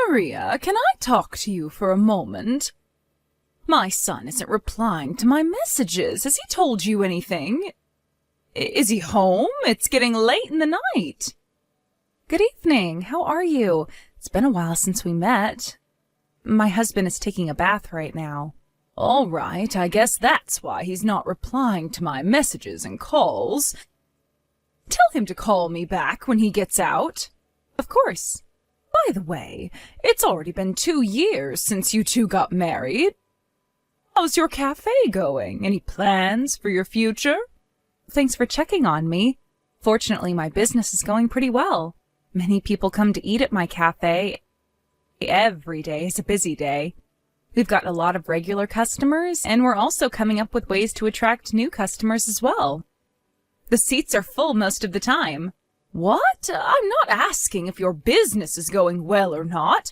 Maria, can I talk to you for a moment? My son isn't replying to my messages. Has he told you anything? Is he home? It's getting late in the night. Good evening. How are you? It's been a while since we met. My husband is taking a bath right now. All right, I guess that's why he's not replying to my messages and calls. Tell him to call me back when he gets out. Of course. By the way, it's already been 2 years since you two got married. How's your cafe going? Any plans for your future? Thanks for checking on me. Fortunately, my business is going pretty well. Many people come to eat at my cafe. Every day is a busy day. We've got a lot of regular customers, and we're also coming up with ways to attract new customers as well. The seats are full most of the time. What? I'm not asking if your business is going well or not.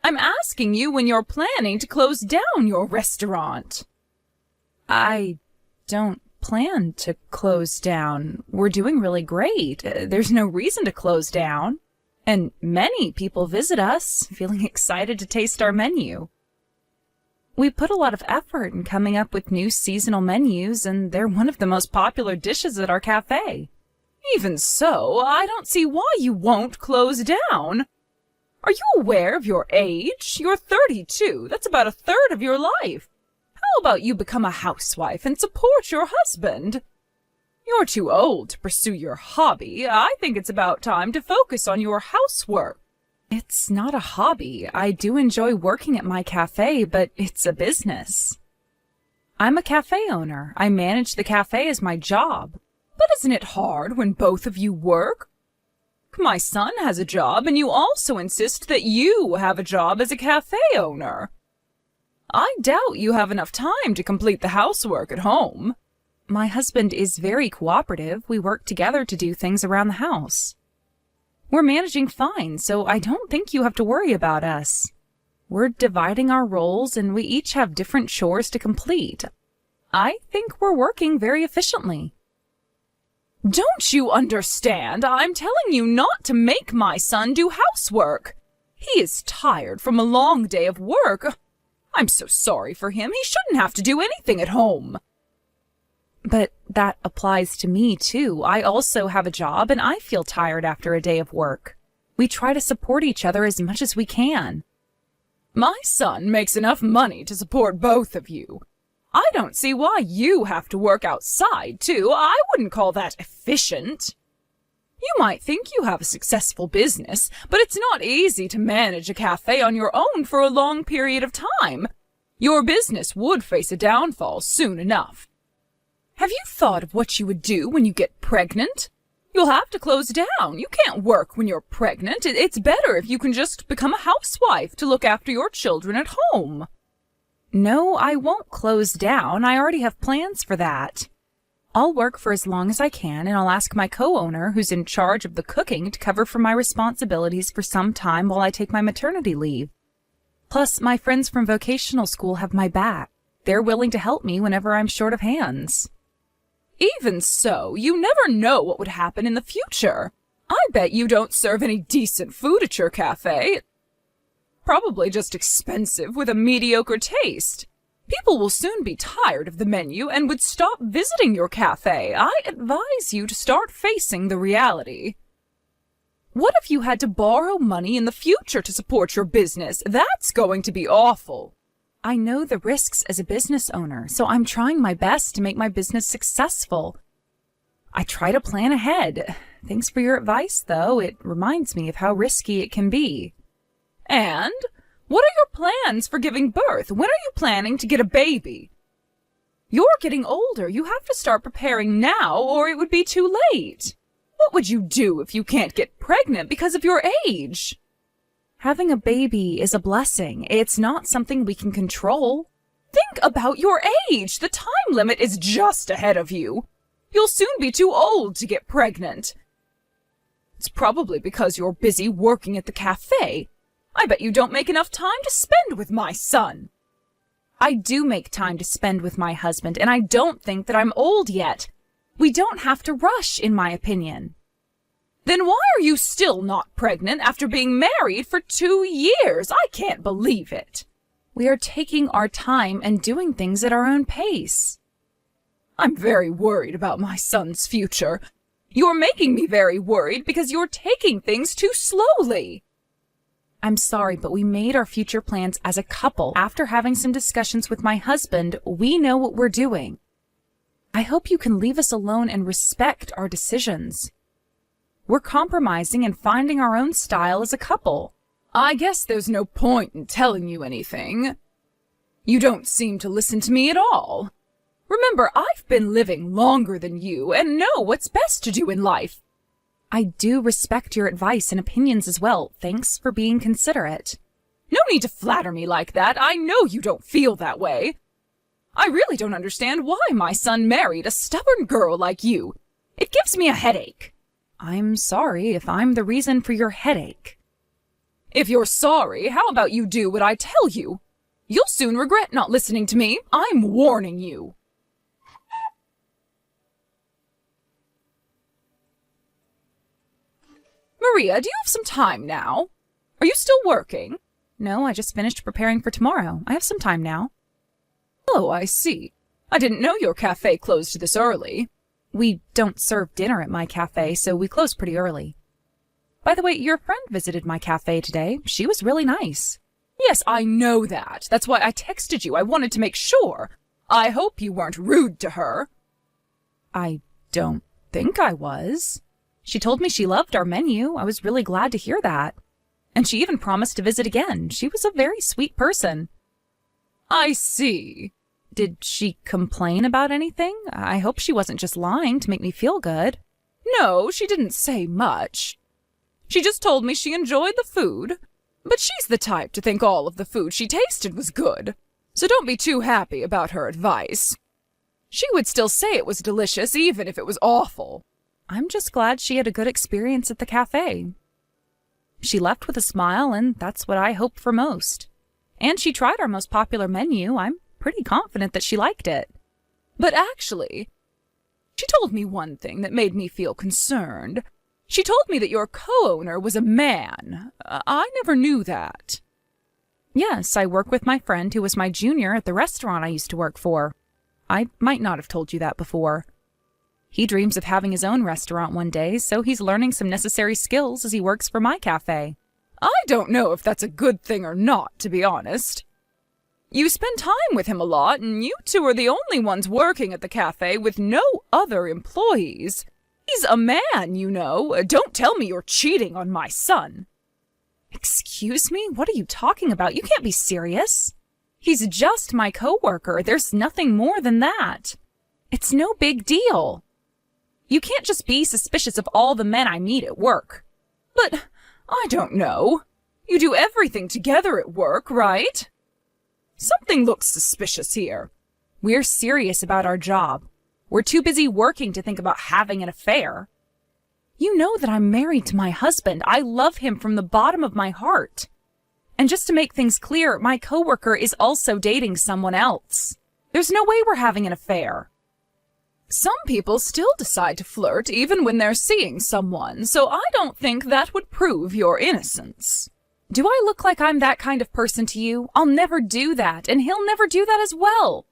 I'm asking you when you're planning to close down your restaurant. I don't plan to close down. We're doing really great. There's no reason to close down. And many people visit us, feeling excited to taste our menu. We put a lot of effort in coming up with new seasonal menus, and they're one of the most popular dishes at our cafe. Even so, I don't see why you won't close down. Are you aware of your age? You're 32. That's about a third of your life. How about you become a housewife and support your husband? You're too old to pursue your hobby. I think it's about time to focus on your housework. It's not a hobby. I do enjoy working at my cafe, but it's a business. I'm a cafe owner. I manage the cafe as my job. But isn't it hard when both of you work? My son has a job, and you also insist that you have a job as a cafe owner. I doubt you have enough time to complete the housework at home. My husband is very cooperative. We work together to do things around the house. We're managing fine, so I don't think you have to worry about us. We're dividing our roles, and we each have different chores to complete. I think we're working very efficiently. Don't you understand? I'm telling you not to make my son do housework. He is tired from a long day of work. I'm so sorry for him. He shouldn't have to do anything at home. But that applies to me, too. I also have a job, and I feel tired after a day of work. We try to support each other as much as we can. My son makes enough money to support both of you. I don't see why you have to work outside, too. I wouldn't call that efficient. You might think you have a successful business, but it's not easy to manage a cafe on your own for a long period of time. Your business would face a downfall soon enough. Have you thought of what you would do when you get pregnant? You'll have to close down. You can't work when you're pregnant. It's better if you can just become a housewife to look after your children at home. No, I won't close down. I already have plans for that. I'll work for as long as I can, and I'll ask my co-owner, who's in charge of the cooking, to cover for my responsibilities for some time while I take my maternity leave. Plus, my friends from vocational school have my back. They're willing to help me whenever I'm short of hands. Even so, you never know what would happen in the future. I bet you don't serve any decent food at your cafe. Probably just expensive with a mediocre taste. People will soon be tired of the menu and would stop visiting your cafe. I advise you to start facing the reality. What if you had to borrow money in the future to support your business? That's going to be awful. I know the risks as a business owner, so I'm trying my best to make my business successful. I try to plan ahead. Thanks for your advice, though. It reminds me of how risky it can be. And what are your plans for giving birth? When are you planning to get a baby? You're getting older. You have to start preparing now, or it would be too late. What would you do if you can't get pregnant because of your age? Having a baby is a blessing. It's not something we can control. Think about your age. The time limit is just ahead of you. You'll soon be too old to get pregnant. It's probably because you're busy working at the cafe. I bet you don't make enough time to spend with my son. I do make time to spend with my husband, and I don't think that I'm old yet. We don't have to rush, in my opinion. Then why are you still not pregnant after being married for 2 years? I can't believe it. We are taking our time and doing things at our own pace. I'm very worried about my son's future. You're making me very worried because you're taking things too slowly. I'm sorry, but we made our future plans as a couple. After having some discussions with my husband, we know what we're doing. I hope you can leave us alone and respect our decisions. We're compromising and finding our own style as a couple. I guess there's no point in telling you anything. You don't seem to listen to me at all. Remember, I've been living longer than you and know what's best to do in life. I do respect your advice and opinions as well. Thanks for being considerate. No need to flatter me like that. I know you don't feel that way. I really don't understand why my son married a stubborn girl like you. It gives me a headache. I'm sorry if I'm the reason for your headache. If you're sorry, how about you do what I tell you? You'll soon regret not listening to me. I'm warning you. Maria, do you have some time now? Are you still working? No, I just finished preparing for tomorrow. I have some time now. Oh, I see. I didn't know your cafe closed this early. We don't serve dinner at my cafe, so we close pretty early. By the way, your friend visited my cafe today. She was really nice. Yes, I know that. That's why I texted you. I wanted to make sure. I hope you weren't rude to her. I don't think I was. She told me she loved our menu. I was really glad to hear that. And she even promised to visit again. She was a very sweet person. I see. Did she complain about anything? I hope she wasn't just lying to make me feel good. No, she didn't say much. She just told me she enjoyed the food. But she's the type to think all of the food she tasted was good. So don't be too happy about her advice. She would still say it was delicious even if it was awful. I'm just glad she had a good experience at the cafe. She left with a smile, and that's what I hope for most. And she tried our most popular menu. I'm pretty confident that she liked it. But actually, she told me one thing that made me feel concerned. She told me that your co-owner was a man. I never knew that. Yes, I work with my friend who was my junior at the restaurant I used to work for. I might not have told you that before. He dreams of having his own restaurant one day, so he's learning some necessary skills as he works for my cafe. I don't know if that's a good thing or not, to be honest. You spend time with him a lot, and you two are the only ones working at the cafe with no other employees. He's a man, you know. Don't tell me you're cheating on my son. Excuse me? What are you talking about? You can't be serious. He's just my coworker. There's nothing more than that. It's no big deal. You can't just be suspicious of all the men I meet at work. But I don't know. You do everything together at work, right? Something looks suspicious here. We're serious about our job. We're too busy working to think about having an affair. You know that I'm married to my husband. I love him from the bottom of my heart. And just to make things clear, my coworker is also dating someone else. There's no way we're having an affair. Some people still decide to flirt even when they're seeing someone, so I don't think that would prove your innocence. Do I look like I'm that kind of person to you? I'll never do that, and he'll never do that as well.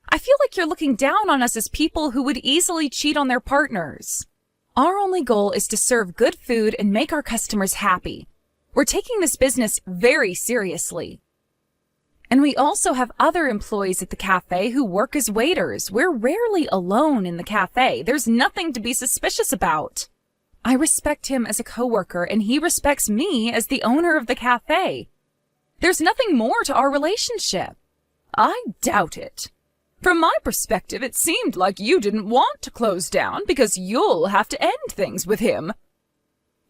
I feel like you're looking down on us as people who would easily cheat on their partners. Our only goal is to serve good food and make our customers happy. We're taking this business very seriously. And we also have other employees at the cafe who work as waiters. We're rarely alone in the cafe. There's nothing to be suspicious about. I respect him as a coworker, and he respects me as the owner of the cafe. There's nothing more to our relationship. I doubt it. From my perspective, it seemed like you didn't want to close down because you'll have to end things with him.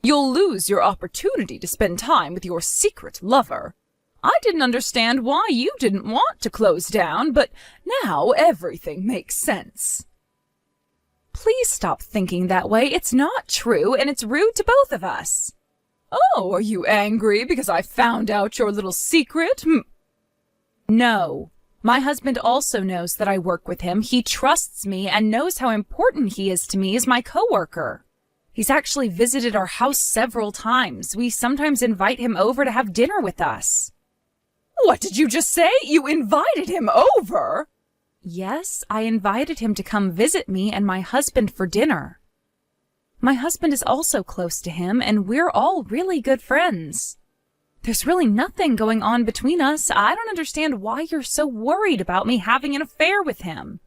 You'll lose your opportunity to spend time with your secret lover. I didn't understand why you didn't want to close down, but now everything makes sense. Please stop thinking that way. It's not true, and it's rude to both of us. Oh, are you angry because I found out your little secret? No. My husband also knows that I work with him. He trusts me and knows how important he is to me as my coworker. He's actually visited our house several times. We sometimes invite him over to have dinner with us. What did you just say? You invited him over? Yes, I invited him to come visit me and my husband for dinner. My husband is also close to him, and we're all really good friends. There's really nothing going on between us. I don't understand why you're so worried about me having an affair with him.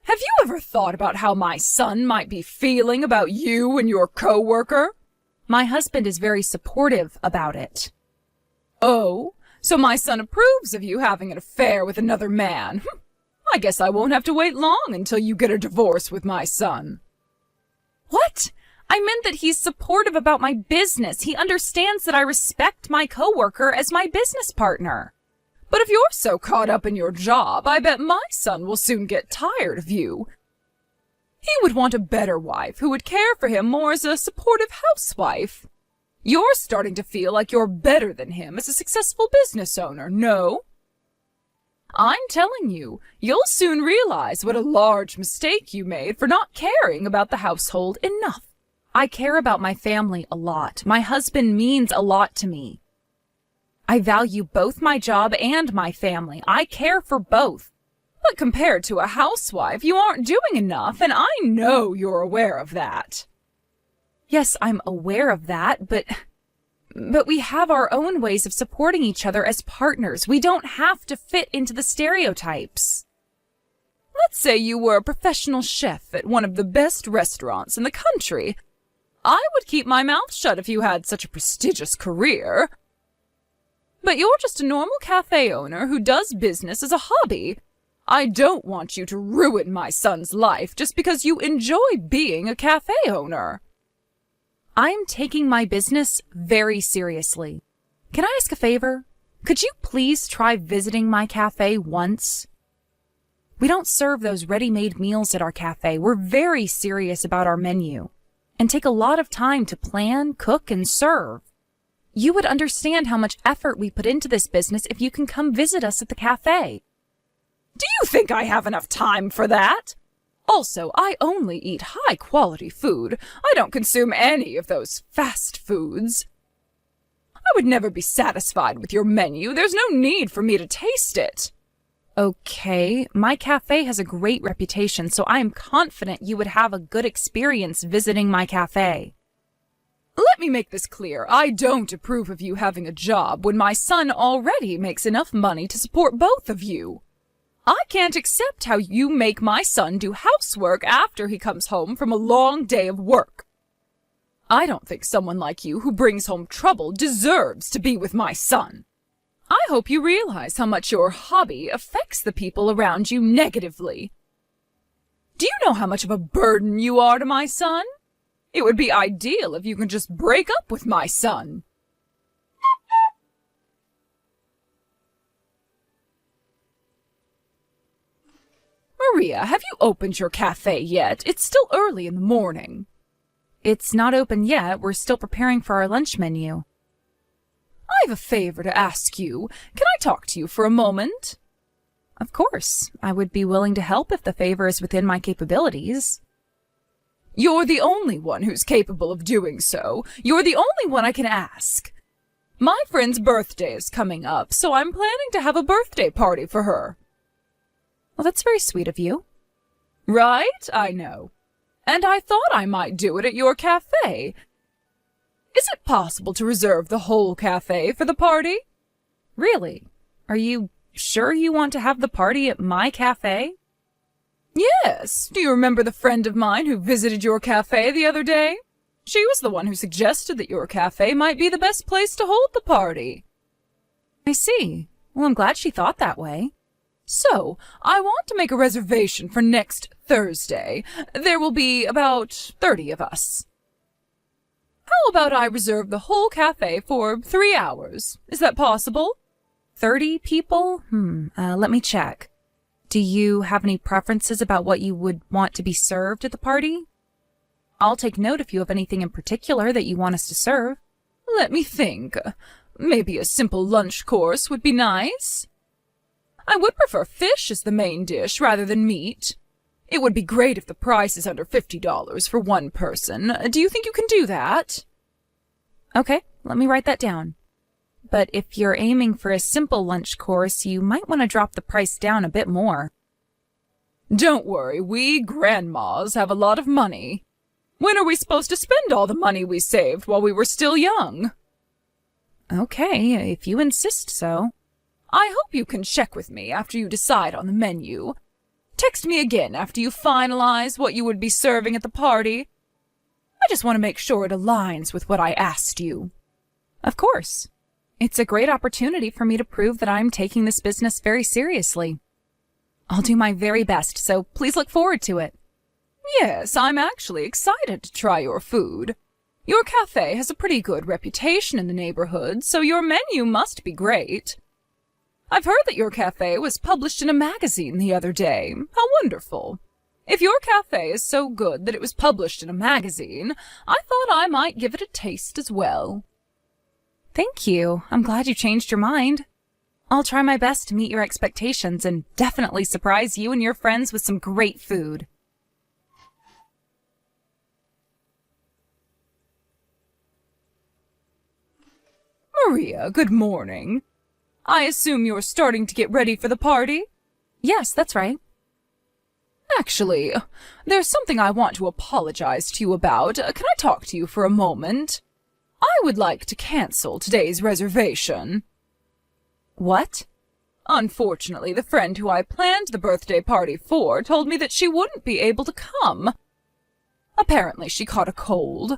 Have you ever thought about how my son might be feeling about you and your coworker? My husband is very supportive about it. Oh, so my son approves of you having an affair with another man. I guess I won't have to wait long until you get a divorce with my son. What? I meant that he's supportive about my business. He understands that I respect my coworker as my business partner. But if you're so caught up in your job, I bet my son will soon get tired of you. He would want a better wife who would care for him more as a supportive housewife. You're starting to feel like you're better than him as a successful business owner, no? I'm telling you, you'll soon realize what a large mistake you made for not caring about the household enough. I care about my family a lot. My husband means a lot to me. I value both my job and my family. I care for both. But compared to a housewife, you aren't doing enough, and I know you're aware of that. Yes, I'm aware of that, but we have our own ways of supporting each other as partners. We don't have to fit into the stereotypes. Let's say you were a professional chef at one of the best restaurants in the country. I would keep my mouth shut if you had such a prestigious career. But you're just a normal cafe owner who does business as a hobby. I don't want you to ruin my son's life just because you enjoy being a cafe owner. I'm taking my business very seriously. Can I ask a favor? Could you please try visiting my cafe once? We don't serve those ready-made meals at our cafe. We're very serious about our menu and take a lot of time to plan, cook, and serve. You would understand how much effort we put into this business if you can come visit us at the cafe. Do you think I have enough time for that? Also, I only eat high-quality food. I don't consume any of those fast foods. I would never be satisfied with your menu. There's no need for me to taste it. Okay, my cafe has a great reputation, so I am confident you would have a good experience visiting my cafe. Let me make this clear. I don't approve of you having a job when my son already makes enough money to support both of you. I can't accept how you make my son do housework after he comes home from a long day of work. I don't think someone like you who brings home trouble deserves to be with my son. I hope you realize how much your hobby affects the people around you negatively. Do you know how much of a burden you are to my son? It would be ideal if you could just break up with my son. Maria, have you opened your cafe yet? It's still early in the morning. It's not open yet. We're still preparing for our lunch menu. I have a favor to ask you. Can I talk to you for a moment? Of course. I would be willing to help if the favor is within my capabilities. You're the only one who's capable of doing so. You're the only one I can ask. My friend's birthday is coming up, so I'm planning to have a birthday party for her. Well, that's very sweet of you. Right? I know. And I thought I might do it at your cafe. Is it possible to reserve the whole cafe for the party? Really? Are you sure you want to have the party at my cafe? Yes. Do you remember the friend of mine who visited your cafe the other day? She was the one who suggested that your cafe might be the best place to hold the party. I see. Well, I'm glad she thought that way. So, I want to make a reservation for next Thursday. There will be about 30 of us. How about I reserve the whole cafe for 3 hours? Is that possible? 30 people? Let me check. Do you have any preferences about what you would want to be served at the party? I'll take note if you have anything in particular that you want us to serve. Let me think. Maybe a simple lunch course would be nice. I would prefer fish as the main dish rather than meat. It would be great if the price is under $50 for one person. Do you think you can do that? Okay, let me write that down. But if you're aiming for a simple lunch course, you might want to drop the price down a bit more. Don't worry, we grandmas have a lot of money. When are we supposed to spend all the money we saved while we were still young? Okay, if you insist so. I hope you can check with me after you decide on the menu. Text me again after you finalize what you would be serving at the party. I just want to make sure it aligns with what I asked you. Of course. It's a great opportunity for me to prove that I'm taking this business very seriously. I'll do my very best, so please look forward to it. Yes, I'm actually excited to try your food. Your cafe has a pretty good reputation in the neighborhood, so your menu must be great. I've heard that your cafe was published in a magazine the other day. How wonderful. If your cafe is so good that it was published in a magazine, I thought I might give it a taste as well. Thank you. I'm glad you changed your mind. I'll try my best to meet your expectations and definitely surprise you and your friends with some great food. Maria, good morning. I assume you're starting to get ready for the party? Yes, that's right. Actually, there's something I want to apologize to you about. Can I talk to you for a moment? I would like to cancel today's reservation. What? Unfortunately, the friend who I planned the birthday party for told me that she wouldn't be able to come. Apparently, she caught a cold.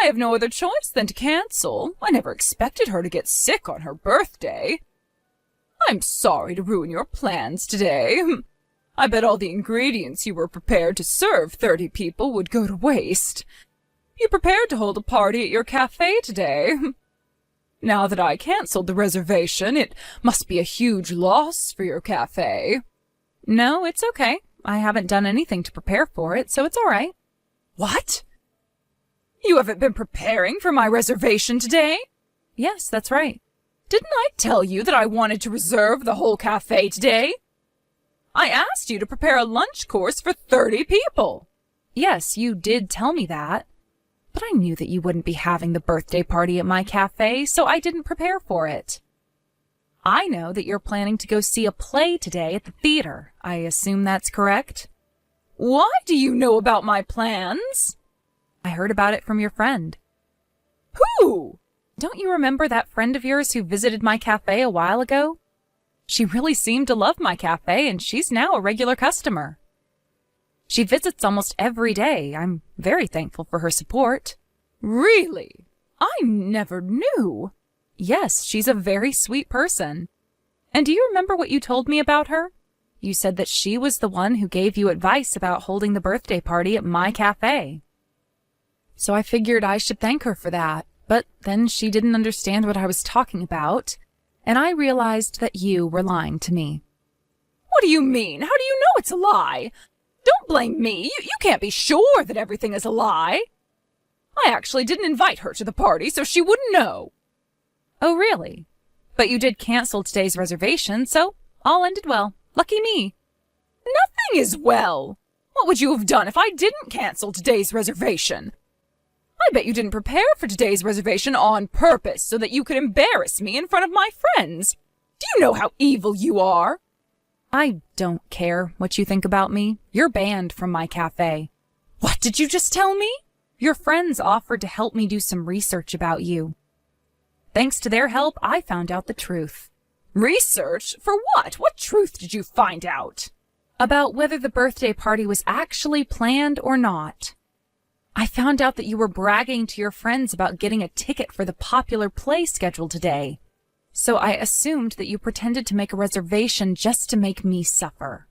I have no other choice than to cancel. I never expected her to get sick on her birthday. I'm sorry to ruin your plans today. I bet all the ingredients you were prepared to serve 30 people would go to waste. You prepared to hold a party at your cafe today. Now that I canceled the reservation, it must be a huge loss for your cafe. No, it's okay. I haven't done anything to prepare for it, so it's all right. What? You haven't been preparing for my reservation today? Yes, that's right. Didn't I tell you that I wanted to reserve the whole cafe today? I asked you to prepare a lunch course for 30 people. Yes, you did tell me that. But I knew that you wouldn't be having the birthday party at my cafe, so I didn't prepare for it. I know that you're planning to go see a play today at the theater. I assume that's correct? Why do you know about my plans? I heard about it from your friend. Who? Don't you remember that friend of yours who visited my cafe a while ago? She really seemed to love my cafe, and she's now a regular customer. She visits almost every day. I'm very thankful for her support. Really? I never knew. Yes, she's a very sweet person. And do you remember what you told me about her? You said that she was the one who gave you advice about holding the birthday party at my cafe. So I figured I should thank her for that, but then she didn't understand what I was talking about, and I realized that you were lying to me. What do you mean? How do you know it's a lie? Don't blame me. You can't be sure that everything is a lie. I actually didn't invite her to the party, so she wouldn't know. Oh, really? But you did cancel today's reservation, so all ended well. Lucky me. Nothing is well. What would you have done if I didn't cancel today's reservation? I bet you didn't prepare for today's reservation on purpose so that you could embarrass me in front of my friends. Do you know how evil you are? I don't care what you think about me. You're banned from my cafe. What did you just tell me? Your friends offered to help me do some research about you. Thanks to their help, I found out the truth. Research? For what? What truth did you find out? About whether the birthday party was actually planned or not. I found out that you were bragging to your friends about getting a ticket for the popular play scheduled today. So I assumed that you pretended to make a reservation just to make me suffer.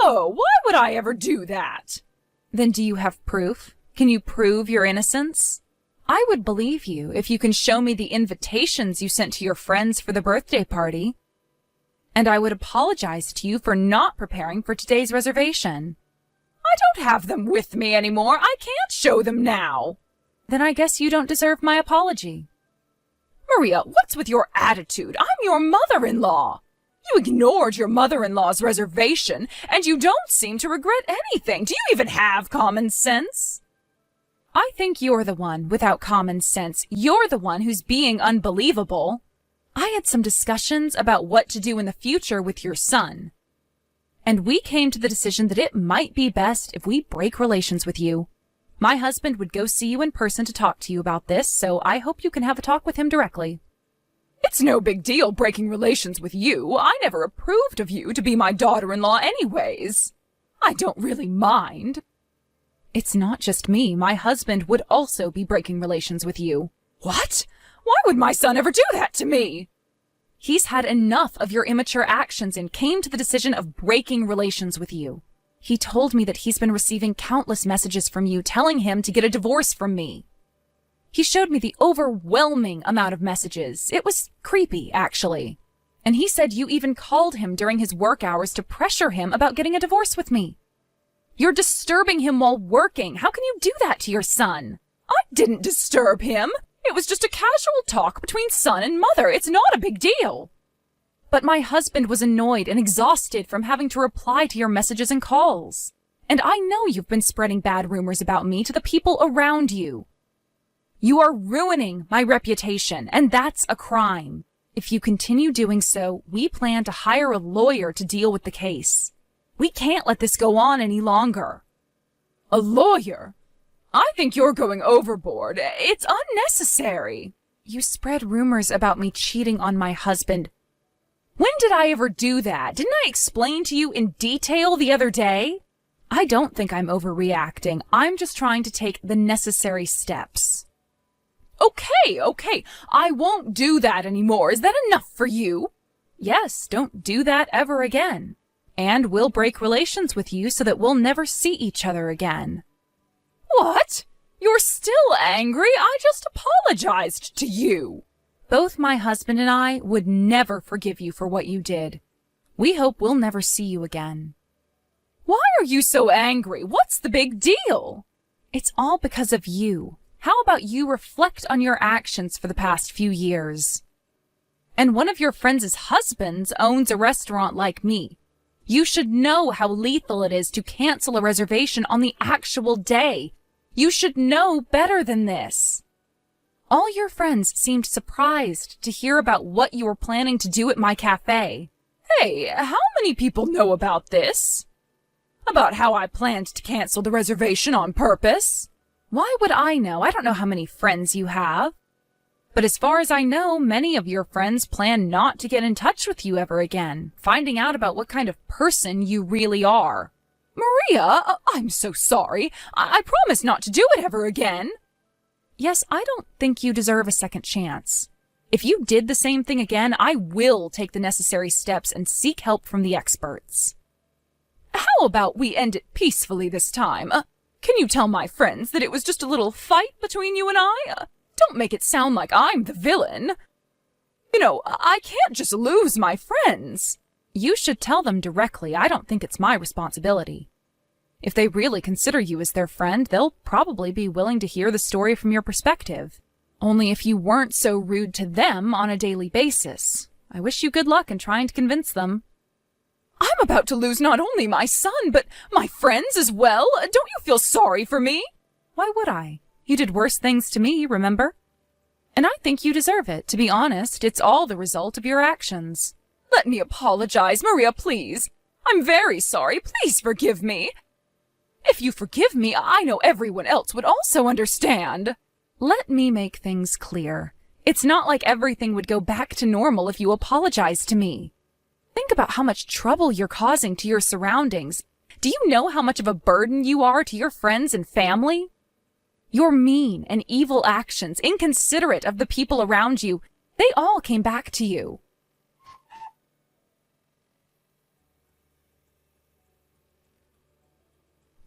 No, why would I ever do that? Then do you have proof? Can you prove your innocence? I would believe you if you can show me the invitations you sent to your friends for the birthday party. And I would apologize to you for not preparing for today's reservation. I don't have them with me anymore. I can't show them now. Then I guess you don't deserve my apology. Maria, what's with your attitude? I'm your mother-in-law. You ignored your mother-in-law's reservation, and you don't seem to regret anything. Do you even have common sense? I think you're the one without common sense. You're the one who's being unbelievable. I had some discussions about what to do in the future with your son, and we came to the decision that it might be best if we break relations with you. My husband would go see you in person to talk to you about this, so I hope you can have a talk with him directly. It's no big deal breaking relations with you. I never approved of you to be my daughter-in-law anyways. I don't really mind. It's not just me. My husband would also be breaking relations with you. What? Why would my son ever do that to me? He's had enough of your immature actions and came to the decision of breaking relations with you. He told me that he's been receiving countless messages from you telling him to get a divorce from me. He showed me the overwhelming amount of messages. It was creepy, actually. And he said you even called him during his work hours to pressure him about getting a divorce with me. You're disturbing him while working. How can you do that to your son? I didn't disturb him. It was just a casual talk between son and mother. It's not a big deal. But my husband was annoyed and exhausted from having to reply to your messages and calls. And I know you've been spreading bad rumors about me to the people around you. You are ruining my reputation, and that's a crime. If you continue doing so, we plan to hire a lawyer to deal with the case. We can't let this go on any longer. A lawyer? I think you're going overboard. It's unnecessary. You spread rumors about me cheating on my husband. When did I ever do that? Didn't I explain to you in detail the other day? I don't think I'm overreacting. I'm just trying to take the necessary steps. Okay. I won't do that anymore. Is that enough for you? Yes, don't do that ever again. And we'll break relations with you so that we'll never see each other again. What? You're still angry? I just apologized to you. Both my husband and I would never forgive you for what you did. We hope we'll never see you again. Why are you so angry? What's the big deal? It's all because of you. How about you reflect on your actions for the past few years? And one of your friends' husbands owns a restaurant like me. You should know how lethal it is to cancel a reservation on the actual day. You should know better than this. All your friends seemed surprised to hear about what you were planning to do at my cafe. Hey, how many people know about this? About how I planned to cancel the reservation on purpose? Why would I know? I don't know how many friends you have. But as far as I know, many of your friends plan not to get in touch with you ever again, finding out about what kind of person you really are. Maria, I'm so sorry. I promise not to do it ever again. Yes, I don't think you deserve a second chance. If you did the same thing again, I will take the necessary steps and seek help from the experts. How about we end it peacefully this time? Can you tell my friends that it was just a little fight between you and I? Don't make it sound like I'm the villain. You know, I can't just lose my friends. You should tell them directly. I don't think it's my responsibility. If they really consider you as their friend, they'll probably be willing to hear the story from your perspective. Only if you weren't so rude to them on a daily basis. I wish you good luck in trying to convince them. I'm about to lose not only my son, but my friends as well. Don't you feel sorry for me? Why would I? You did worse things to me, remember? And I think you deserve it. To be honest, it's all the result of your actions. Let me apologize, Maria, please. I'm very sorry. Please forgive me. If you forgive me, I know everyone else would also understand. Let me make things clear. It's not like everything would go back to normal if you apologize to me. Think about how much trouble you're causing to your surroundings. Do you know how much of a burden you are to your friends and family? Your mean and evil actions, inconsiderate of the people around you, they all came back to you.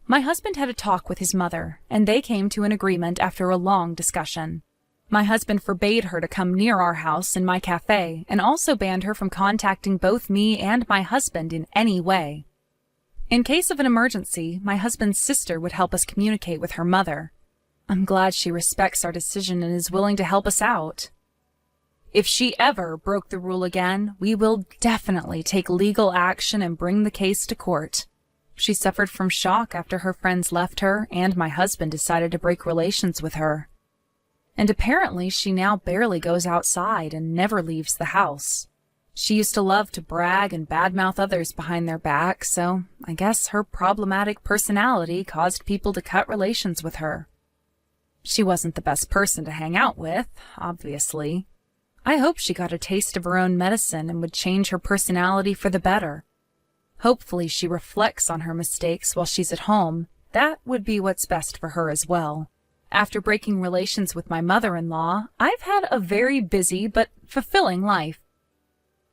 My husband had a talk with his mother, and they came to an agreement after a long discussion. My husband forbade her to come near our house and my cafe, and also banned her from contacting both me and my husband in any way. In case of an emergency, my husband's sister would help us communicate with her mother. I'm glad she respects our decision and is willing to help us out. If she ever broke the rule again, we will definitely take legal action and bring the case to court. She suffered from shock after her friends left her and my husband decided to break relations with her. And apparently she now barely goes outside and never leaves the house. She used to love to brag and badmouth others behind their back, so I guess her problematic personality caused people to cut relations with her. She wasn't the best person to hang out with, obviously. I hope she got a taste of her own medicine and would change her personality for the better. Hopefully she reflects on her mistakes while she's at home. That would be what's best for her as well. After breaking relations with my mother-in-law, I've had a very busy but fulfilling life.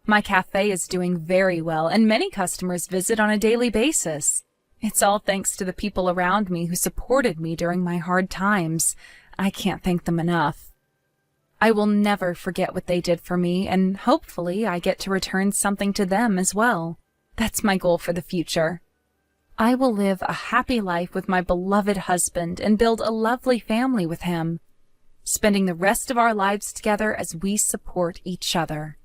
My cafe is doing very well, and many customers visit on a daily basis. It's all thanks to the people around me who supported me during my hard times. I can't thank them enough. I will never forget what they did for me, and hopefully I get to return something to them as well. That's my goal for the future. I will live a happy life with my beloved husband and build a lovely family with him, spending the rest of our lives together as we support each other.